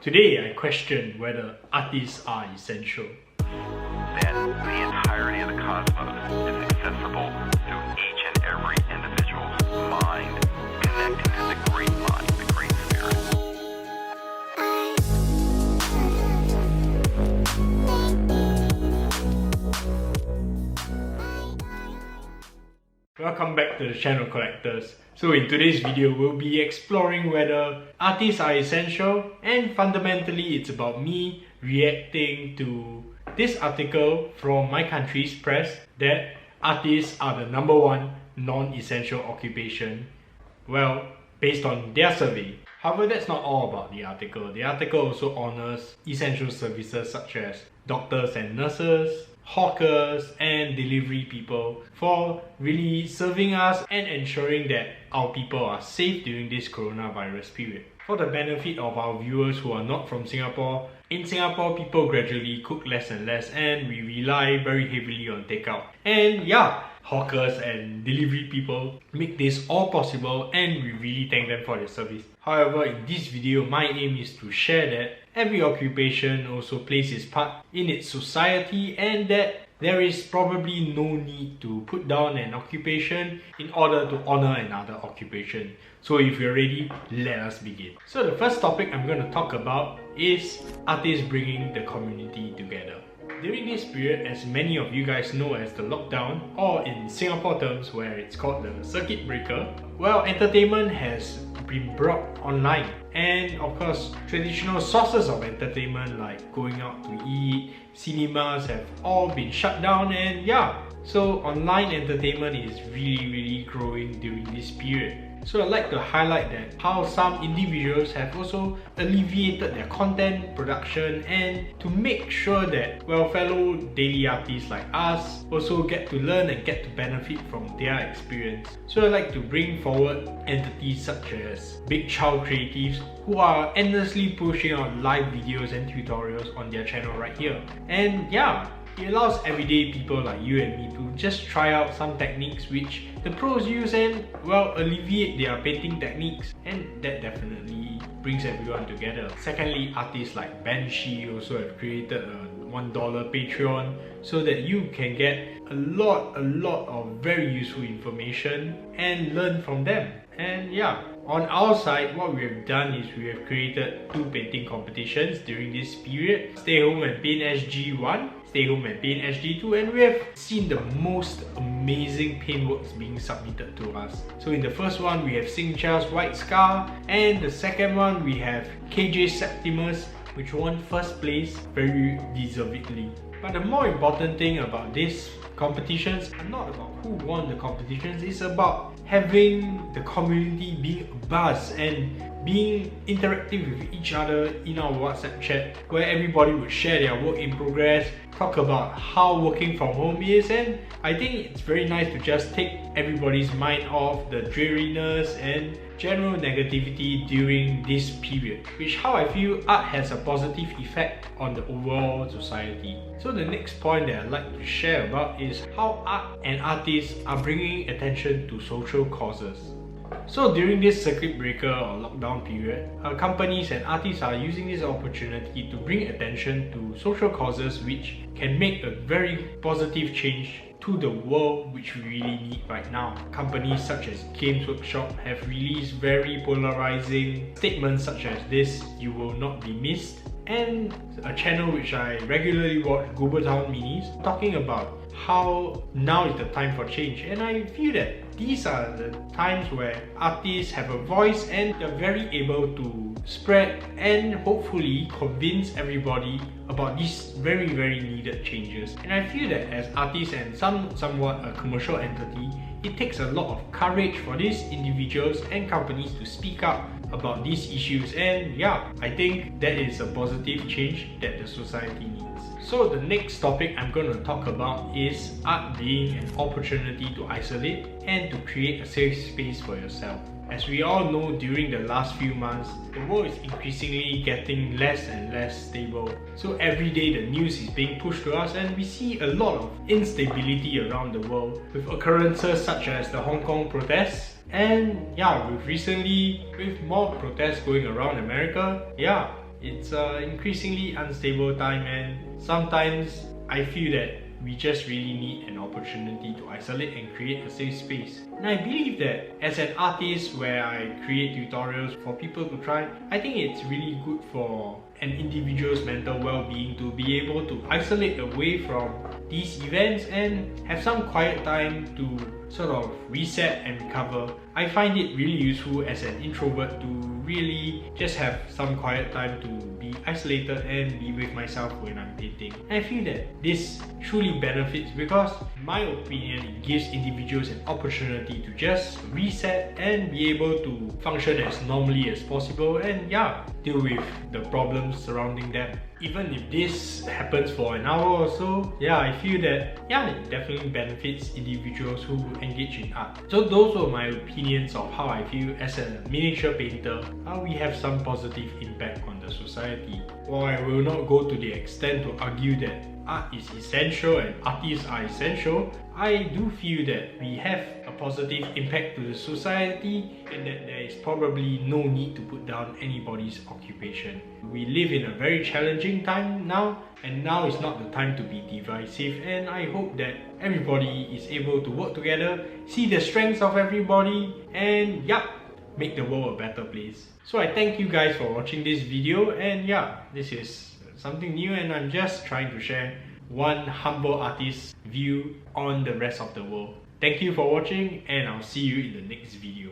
Today I question whether artists are essential. That the entirety of the cosmos is accessible to each and every individual's mind, connecting to the great mind, the great spirit. Welcome back to the channel, collectors. So in today's video, we'll be exploring whether artists are essential, and fundamentally it's about me reacting to this article from my country's press that artists are the #1 non-essential occupation, well, based on their survey. However, that's not all about the article. The article also honors essential services such as doctors and nurses, hawkers and delivery people for really serving us and ensuring that our people are safe during this coronavirus period. For the benefit of our viewers who are not from Singapore, in Singapore people gradually cook less and less and we rely very heavily on takeout. And yeah, hawkers and delivery people make this all possible and we really thank them for their service. However, in this video, my aim is to share that every occupation also plays its part in its society and that there is probably no need to put down an occupation in order to honor another occupation. So if you're ready, let us begin. So the first topic I'm going to talk about is artists bringing the community together. During this period, as many of you guys know as the lockdown, or in Singapore terms where it's called the circuit breaker, well, entertainment has been brought online. And of course, traditional sources of entertainment like going out to eat, cinemas have all been shut down, and yeah, so online entertainment is really growing during this period. So I'd like to highlight that how some individuals have also alleviated their content production and to make sure that, well, fellow daily artists like us also get to learn and get to benefit from their experience. So I'd like to bring forward entities such as Big Child Creatives who are endlessly pushing out live videos and tutorials on their channel right here. And yeah, it allows everyday people like you and me to just try out some techniques which the pros use and, well, alleviate their painting techniques, and that definitely brings everyone together. Secondly, artists like Banshee also have created a $1 Patreon so that you can get a lot of very useful information and learn from them. And yeah, on our side, what we have done is we have created 2 painting competitions during this period. Stay Home and Paint SG1, Stay Home and Paint SG2, and we have seen the most amazing paintworks being submitted to us. So in the first one, we have Singcha's White Scar, and the second one, we have KJ Septimus, which won first place very deservedly. But the more important thing about these competitions are not about who won the competitions, it's about having the community being a buzz and being interactive with each other in our WhatsApp chat, where everybody would share their work in progress, talk about how working from home is, and I think it's very nice to just take everybody's mind off the dreariness and general negativity during this period, which how I feel art has a positive effect on the overall society. So the next point that I'd like to share about is how art and artists are bringing attention to social causes. So during this circuit breaker or lockdown period, companies and artists are using this opportunity to bring attention to social causes which can make a very positive change to the world which we really need right now. Companies such as Games Workshop have released very polarizing statements such as this, "You will not be missed," and a channel which I regularly watch, Googletown Minis, talking about how now is the time for change. And I feel that these are the times where artists have a voice and they're very able to spread and hopefully convince everybody about these very needed changes. And I feel that as artists and somewhat a commercial entity, it takes a lot of courage for these individuals and companies to speak up about these issues, and yeah, I think that is a positive change that the society needs. So the next topic I'm going to talk about is art being an opportunity to isolate and to create a safe space for yourself. As we all know, during the last few months, the world is increasingly getting less and less stable. So every day the news is being pushed to us and we see a lot of instability around the world with occurrences such as the Hong Kong protests. And yeah, with more protests going around America, yeah, It's an increasingly unstable time, and sometimes I feel that we just really need an opportunity to isolate and create a safe space. And I believe that as an artist where I create tutorials for people to try, I think it's really good for an individual's mental well-being to be able to isolate away from these events and have some quiet time to sort of reset and recover. I find it really useful as an introvert to really just have some quiet time to be isolated and be with myself when I'm painting. And I feel that this truly benefits because, in my opinion, it gives individuals an opportunity to just reset and be able to function as normally as possible and deal with the problems surrounding them. Even if this happens for an hour or so, I feel that it definitely benefits individuals who engage in art. So those were my opinions of how I feel as a miniature painter, how we have some positive impact on the society. While I will not go to the extent to argue that art is essential and artists are essential, I do feel that we have a positive impact to the society and that there is probably no need to put down anybody's occupation. We live in a very challenging time now, and now is not the time to be divisive, and I hope that everybody is able to work together, see the strengths of everybody, and make the world a better place. So I thank you guys for watching this video, and this is something new, and I'm just trying to share one humble artist's view on the rest of the world. Thank you for watching, and I'll see you in the next video.